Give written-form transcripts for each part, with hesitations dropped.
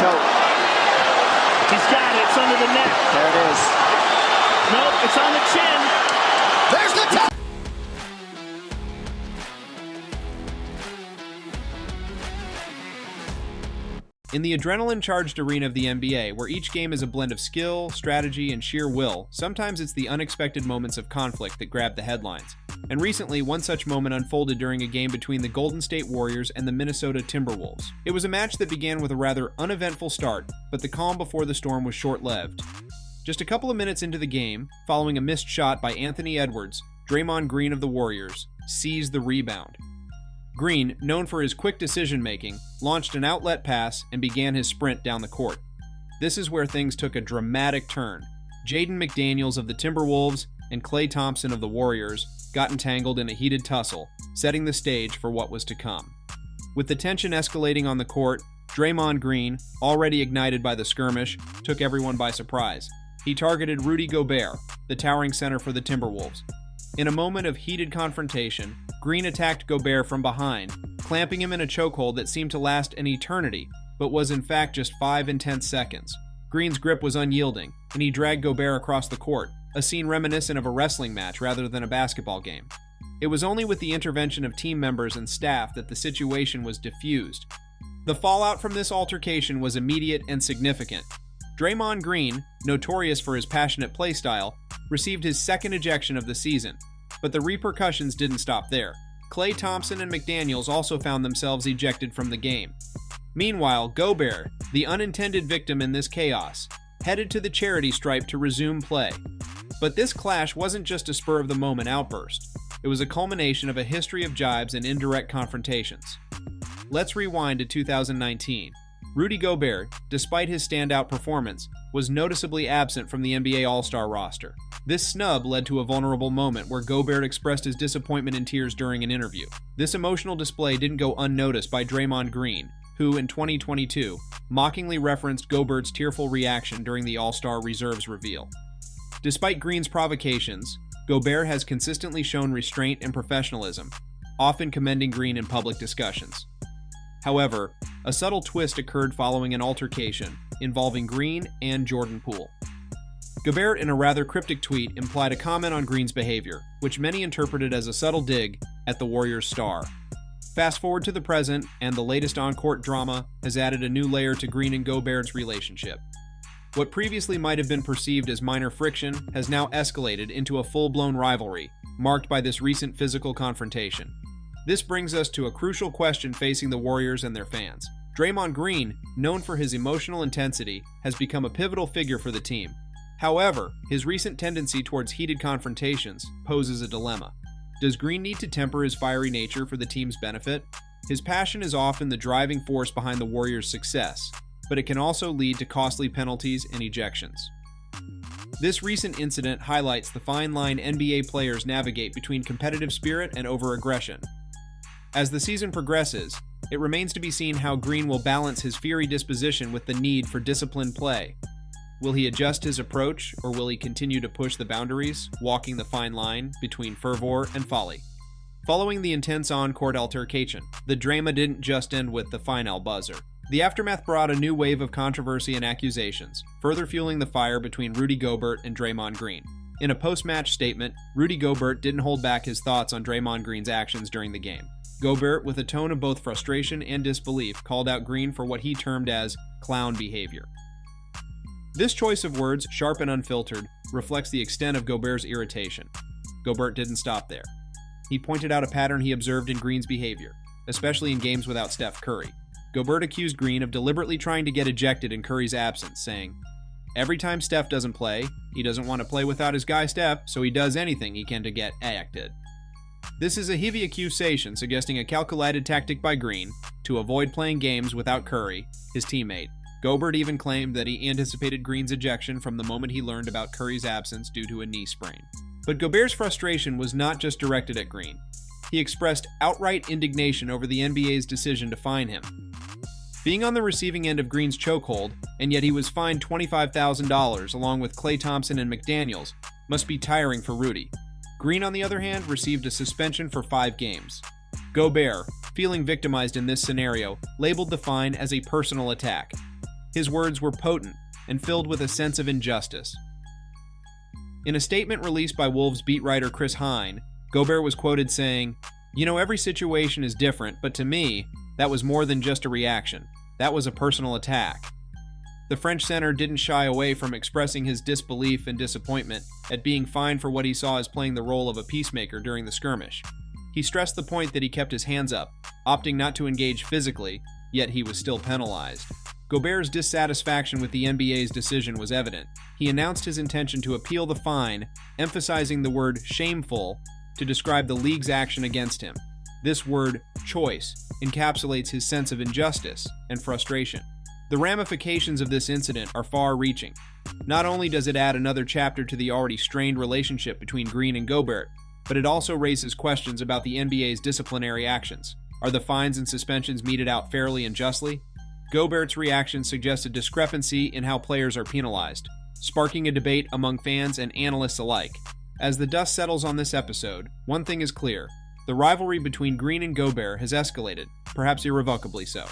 choke. He's got it. It's under the neck. There it is. Nope, it's on the chin. There's the tap. In the adrenaline-charged arena of the NBA, where each game is a blend of skill, strategy, and sheer will, sometimes it's the unexpected moments of conflict that grab the headlines. And recently, one such moment unfolded during a game between the Golden State Warriors and the Minnesota Timberwolves. It was a match that began with a rather uneventful start, but the calm before the storm was short-lived. Just a couple of minutes into the game, following a missed shot by Anthony Edwards, Draymond Green of the Warriors seized the rebound. Green, known for his quick decision-making, launched an outlet pass and began his sprint down the court. This is where things took a dramatic turn. Jaden McDaniels of the Timberwolves and Klay Thompson of the Warriors got entangled in a heated tussle, setting the stage for what was to come. With the tension escalating on the court, Draymond Green, already ignited by the skirmish, took everyone by surprise. He targeted Rudy Gobert, the towering center for the Timberwolves. In a moment of heated confrontation, Green attacked Gobert from behind, clamping him in a chokehold that seemed to last an eternity, but was in fact just 5 intense seconds. Green's grip was unyielding, and he dragged Gobert across the court, a scene reminiscent of a wrestling match rather than a basketball game. It was only with the intervention of team members and staff that the situation was diffused. The fallout from this altercation was immediate and significant. Draymond Green, notorious for his passionate play style, received his second ejection of the season, but the repercussions didn't stop there. Klay Thompson and McDaniels also found themselves ejected from the game. Meanwhile, Gobert, the unintended victim in this chaos, headed to the charity stripe to resume play. But this clash wasn't just a spur-of-the-moment outburst. It was a culmination of a history of jibes and indirect confrontations. Let's rewind to 2019. Rudy Gobert, despite his standout performance, was noticeably absent from the NBA All-Star roster. This snub led to a vulnerable moment where Gobert expressed his disappointment in tears during an interview. This emotional display didn't go unnoticed by Draymond Green, who, in 2022, mockingly referenced Gobert's tearful reaction during the All-Star Reserves reveal. Despite Green's provocations, Gobert has consistently shown restraint and professionalism, often commending Green in public discussions. However, a subtle twist occurred following an altercation involving Green and Jordan Poole. Gobert, in a rather cryptic tweet, implied a comment on Green's behavior, which many interpreted as a subtle dig at the Warriors' star. Fast forward to the present, and the latest on-court drama has added a new layer to Green and Gobert's relationship. What previously might have been perceived as minor friction has now escalated into a full-blown rivalry, marked by this recent physical confrontation. This brings us to a crucial question facing the Warriors and their fans. Draymond Green, known for his emotional intensity, has become a pivotal figure for the team. However, his recent tendency towards heated confrontations poses a dilemma. Does Green need to temper his fiery nature for the team's benefit? His passion is often the driving force behind the Warriors' success, but it can also lead to costly penalties and ejections. This recent incident highlights the fine line NBA players navigate between competitive spirit and over-aggression. As the season progresses, it remains to be seen how Green will balance his fiery disposition with the need for disciplined play. Will he adjust his approach, or will he continue to push the boundaries, walking the fine line between fervor and folly? Following the intense on-court altercation, the drama didn't just end with the final buzzer. The aftermath brought a new wave of controversy and accusations, further fueling the fire between Rudy Gobert and Draymond Green. In a post-match statement, Rudy Gobert didn't hold back his thoughts on Draymond Green's actions during the game. Gobert, with a tone of both frustration and disbelief, called out Green for what he termed as clown behavior. This choice of words, sharp and unfiltered, reflects the extent of Gobert's irritation. Gobert didn't stop there. He pointed out a pattern he observed in Green's behavior, especially in games without Steph Curry. Gobert accused Green of deliberately trying to get ejected in Curry's absence, saying, "Every time Steph doesn't play, he doesn't want to play without his guy Steph, so he does anything he can to get ejected." This is a heavy accusation suggesting a calculated tactic by Green to avoid playing games without Curry, his teammate. Gobert even claimed that he anticipated Green's ejection from the moment he learned about Curry's absence due to a knee sprain. But Gobert's frustration was not just directed at Green. He expressed outright indignation over the NBA's decision to fine him. Being on the receiving end of Green's chokehold, and yet he was fined $25,000 along with Klay Thompson and McDaniels, must be tiring for Rudy. Green, on the other hand, received a suspension for 5 games. Gobert, feeling victimized in this scenario, labeled the fine as a personal attack. His words were potent and filled with a sense of injustice. In a statement released by Wolves beat writer Chris Hine, Gobert was quoted saying, "You know, every situation is different, but to me, that was more than just a reaction. That was a personal attack." The French center didn't shy away from expressing his disbelief and disappointment at being fined for what he saw as playing the role of a peacemaker during the skirmish. He stressed the point that he kept his hands up, opting not to engage physically, yet he was still penalized. Gobert's dissatisfaction with the NBA's decision was evident. He announced his intention to appeal the fine, emphasizing the word shameful to describe the league's action against him. This word, choice, encapsulates his sense of injustice and frustration. The ramifications of this incident are far-reaching. Not only does it add another chapter to the already strained relationship between Green and Gobert, but it also raises questions about the NBA's disciplinary actions. Are the fines and suspensions meted out fairly and justly? Gobert's reaction suggests a discrepancy in how players are penalized, sparking a debate among fans and analysts alike. As the dust settles on this episode, one thing is clear. The rivalry between Green and Gobert has escalated, perhaps irrevocably so.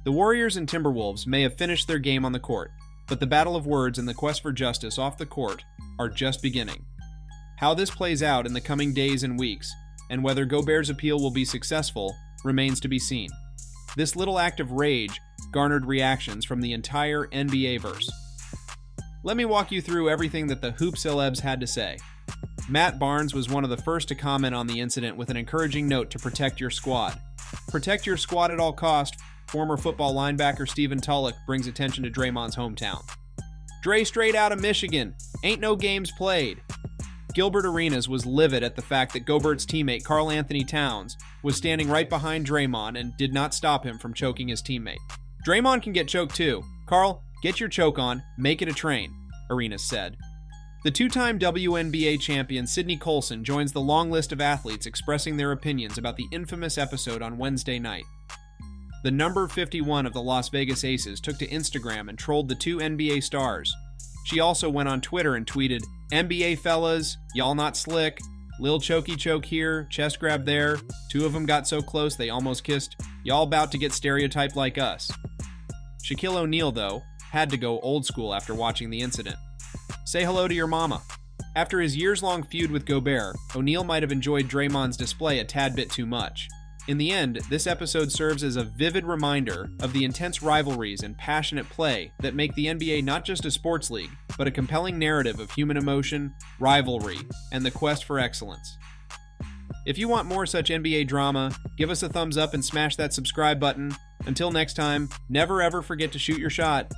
The Warriors and Timberwolves may have finished their game on the court, but the battle of words and the quest for justice off the court are just beginning. How this plays out in the coming days and weeks, and whether Gobert's appeal will be successful, remains to be seen. This little act of rage garnered reactions from the entire NBA-verse. Let me walk you through everything that the hoop celebs had to say. Matt Barnes was one of the first to comment on the incident with an encouraging note to protect your squad. Protect your squad at all costs. Former football linebacker Stephen Tulloch brings attention to Draymond's hometown. Dre straight out of Michigan. Ain't no games played. Gilbert Arenas was livid at the fact that Gobert's teammate Karl Anthony Towns was standing right behind Draymond and did not stop him from choking his teammate. Draymond can get choked too. Karl, get your choke on, make it a train, Arenas said. The two-time WNBA champion Sydney Colson joins the long list of athletes expressing their opinions about the infamous episode on Wednesday night. The number 51 of the Las Vegas Aces took to Instagram and trolled the two NBA stars. She also went on Twitter and tweeted, "NBA fellas, y'all not slick. Lil chokey choke here, chest grab there. Two of them got so close they almost kissed. Y'all about to get stereotyped like us." Shaquille O'Neal, though, had to go old school after watching the incident. Say hello to your mama. After his years-long feud with Gobert, O'Neal might have enjoyed Draymond's display a tad bit too much. In the end, this episode serves as a vivid reminder of the intense rivalries and passionate play that make the NBA not just a sports league, but a compelling narrative of human emotion, rivalry, and the quest for excellence. If you want more such NBA drama, give us a thumbs up and smash that subscribe button. Until next time, never ever forget to shoot your shot.